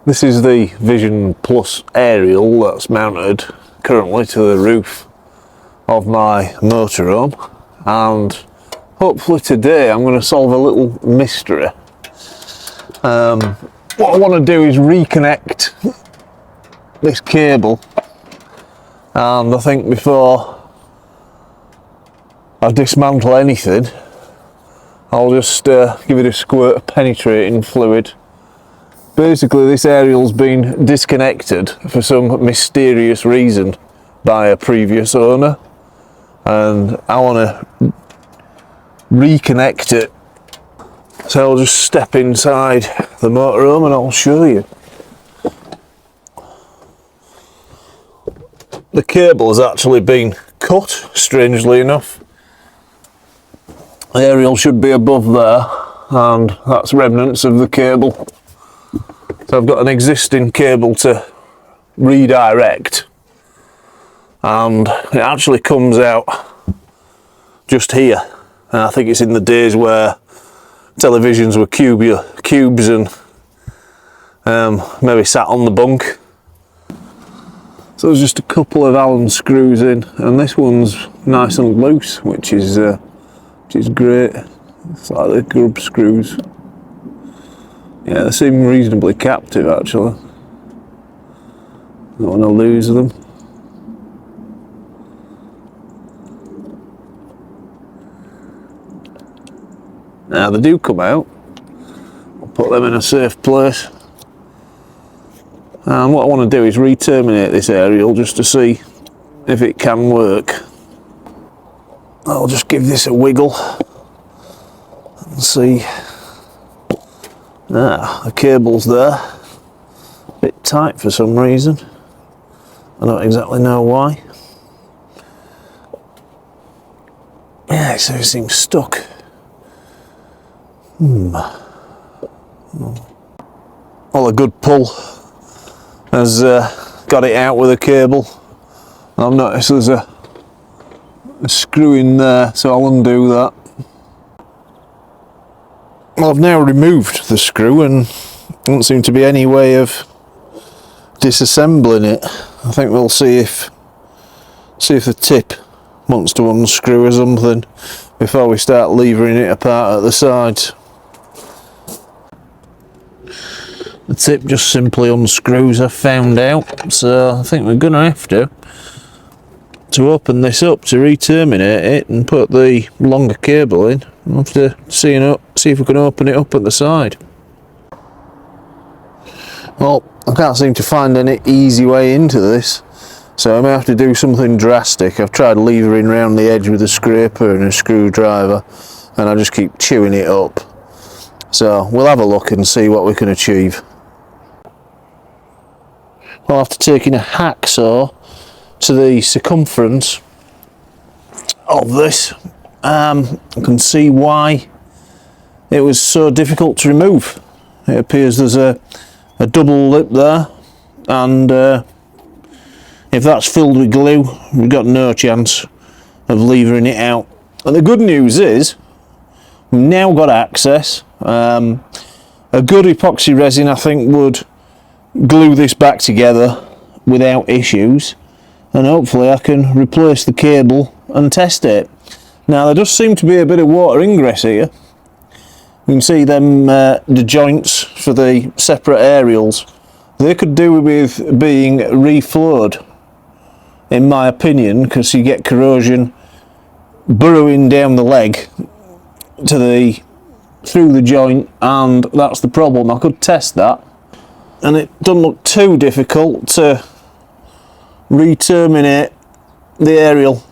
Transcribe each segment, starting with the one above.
This is the Vision Plus aerial that's mounted currently to the roof of my motorhome, and hopefully today I'm going to solve a little mystery. What I want to do is reconnect this cable, and I think before I dismantle anything I'll just give it a squirt of penetrating fluid. Basically, this aerial's been disconnected for some mysterious reason by a previous owner, and I want to reconnect it. So I'll just step inside the motorhome and I'll show you. The cable has actually been cut, strangely enough. The aerial should be above there, and that's remnants of the cable. So I've got an existing cable to redirect, and it actually comes out just here. And I think it's in the days where televisions were cubes and maybe sat on the bunk. So there's just a couple of Allen screws in, and this one's nice and loose, which is great. It's like the grub screws. Yeah, they seem reasonably captive actually. Don't want to lose them. Now they do come out. I'll put them in a safe place. And what I want to do is re-terminate this aerial just to see if it can work. I'll just give this a wiggle and see. The cable's there. A bit tight for some reason. I don't exactly know why. Yeah, so it seems stuck. Well, a good pull has got it out with a cable. I've noticed there's a screw in there, so I'll undo that. Well, I've now removed the screw and there doesn't seem to be any way of disassembling it. I think we'll see if the tip wants to unscrew or something before we start levering it apart at the sides. The tip just simply unscrews, I've found out, so I think we're going to have to open this up to re-terminate it and put the longer cable in. We'll have to see if we can open it up at the side. Well, I can't seem to find any easy way into this, so I may have to do something drastic. I've tried levering around the edge with a scraper and a screwdriver, and I just keep chewing it up. So we'll have a look and see what we can achieve. Well, after taking a hacksaw to the circumference of this, I can see why it was so difficult to remove. It appears there's a double lip there, and if that's filled with glue, we've got no chance of levering it out. And the good news is we've now got access. A good epoxy resin, I think, would glue this back together without issues, and hopefully I can replace the cable and test it. Now there does seem to be a bit of water ingress here. You can see them the joints for the separate aerials. They could do with being reflowed, in my opinion, because you get corrosion burrowing down the leg through the joint, and that's the problem. I could test that, and it doesn't look too difficult to re-terminate the aerial.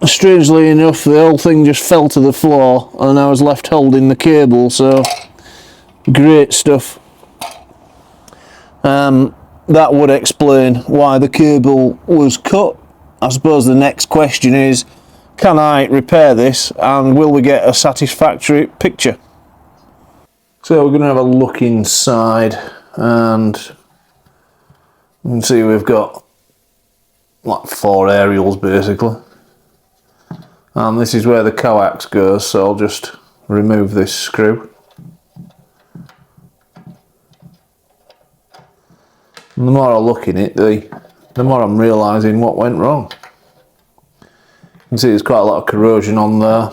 Strangely enough, the whole thing just fell to the floor and I was left holding the cable, so great stuff. That would explain why the cable was cut. I suppose the next question is, can I repair this and will we get a satisfactory picture? So we're going to have a look inside, and you can see we've got like 4 aerials basically. And this is where the coax goes, so I'll just remove this screw. And the more I look in it, the more I'm realising what went wrong. You can see there's quite a lot of corrosion on there.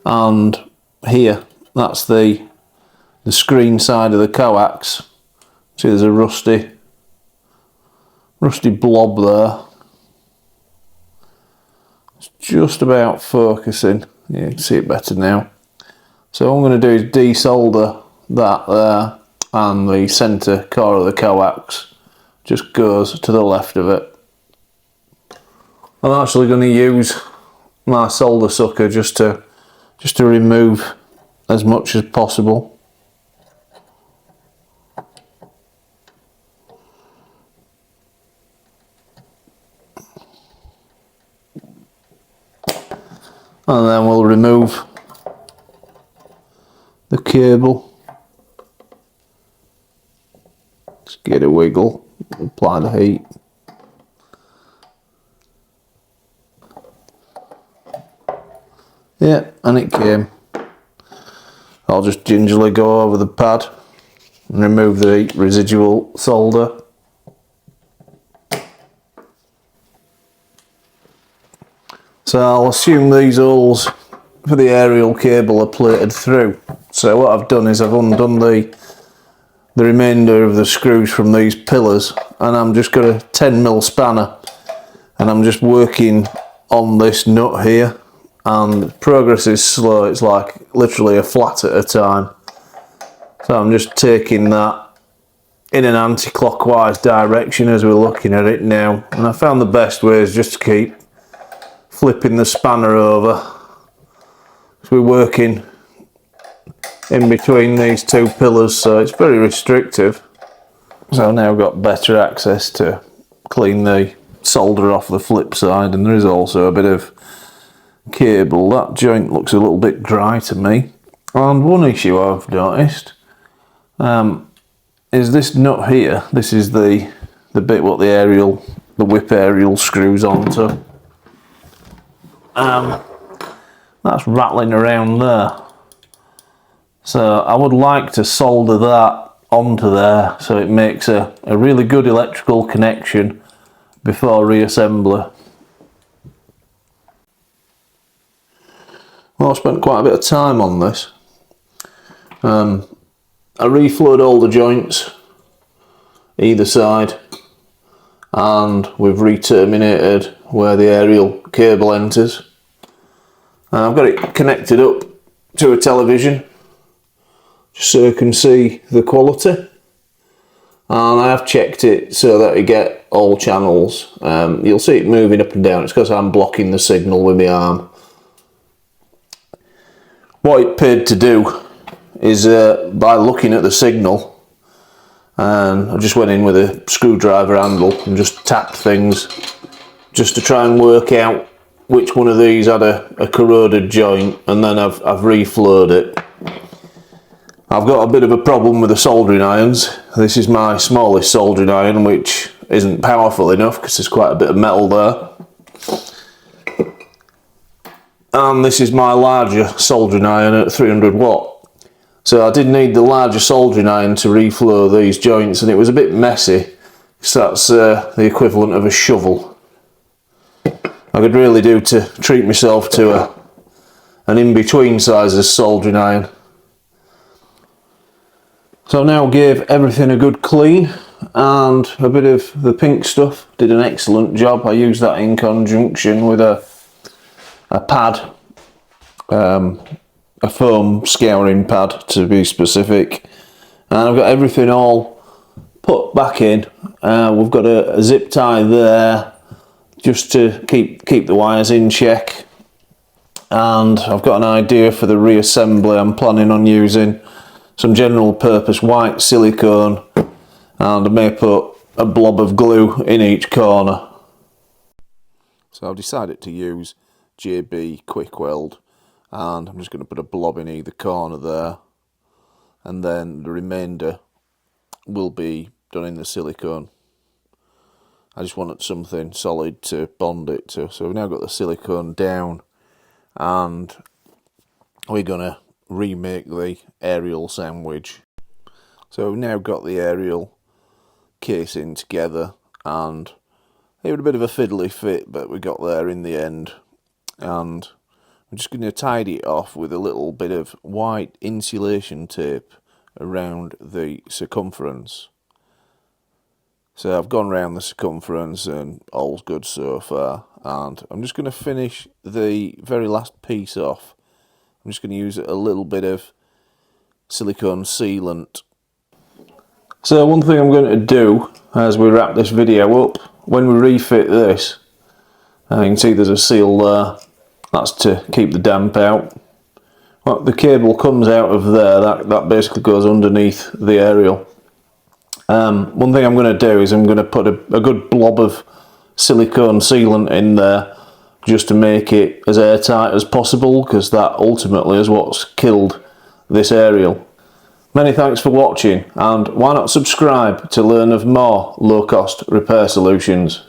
And here, that's the screen side of the coax. See, there's a rusty blob there. It's just about focusing. You can see it better now. So what I'm going to do is desolder that there, and the centre core of the coax just goes to the left of it. I'm actually going to use my solder sucker just to remove as much as possible. And then we'll remove the cable. Just get a wiggle, apply the heat. Yeah, and it came. I'll just gingerly go over the pad and remove the residual solder. So I'll assume these holes for the aerial cable are plated through. So what I've done is I've undone the remainder of the screws from these pillars, and I'm just got a 10mm spanner, and I'm just working on this nut here, and progress is slow. It's like literally a flat at a time. So I'm just taking that in an anti-clockwise direction as we're looking at it now, and I found the best way is just to keep flipping the spanner over. So we're working in between these two pillars, so it's very restrictive. So I've now got better access to clean the solder off the flip side, and there is also a bit of cable. That joint looks a little bit dry to me. And one issue I've noticed is this nut here. This is the bit what the whip aerial screws onto. That's rattling around there. So I would like to solder that onto there so it makes a really good electrical connection before reassembly. Well, I spent quite a bit of time on this. I reflowed all the joints either side, and we've re-terminated where the aerial cable enters. I've got it connected up to a television just so you can see the quality, and I have checked it so that you get all channels. You'll see it moving up and down. It's because I'm blocking the signal with my arm. What it paid to do is by looking at the signal, and I just went in with a screwdriver handle and just tapped things just to try and work out which one of these had a corroded joint, and then I've reflowed it. I've got a bit of a problem with the soldering irons. This is my smallest soldering iron, which isn't powerful enough because there's quite a bit of metal there. And this is my larger soldering iron at 300 watt. So I did need the larger soldering iron to reflow these joints, and it was a bit messy, so that's the equivalent of a shovel. I could really do to treat myself to an in-between sizes soldering iron. So I now gave everything a good clean, and a bit of the pink stuff did an excellent job. I used that in conjunction with a pad, a foam scouring pad to be specific, and I've got everything all put back in. We've got a zip tie there just to keep the wires in check, and I've got an idea for the reassembly. I'm planning on using some general purpose white silicone, and I may put a blob of glue in each corner. So I've decided to use JB Quick Weld, and I'm just going to put a blob in either corner there, and then the remainder will be done in the silicone. I just wanted something solid to bond it to. So we've now got the silicone down, and we're going to remake the aerial sandwich. So we've now got the aerial casing together, and it was a bit of a fiddly fit, but we got there in the end. And I'm just going to tidy it off with a little bit of white insulation tape around the circumference. So I've gone round the circumference and all's good so far, and I'm just going to finish the very last piece off. I'm just going to use a little bit of silicone sealant. So one thing I'm going to do as we wrap this video up, when we refit this, you can see there's a seal there, that's to keep the damp out. Well, the cable comes out of there, that basically goes underneath the aerial. One thing I'm going to do is I'm going to put a good blob of silicone sealant in there just to make it as airtight as possible, because that ultimately is what's killed this aerial. Many thanks for watching, and why not subscribe to learn of more low-cost repair solutions.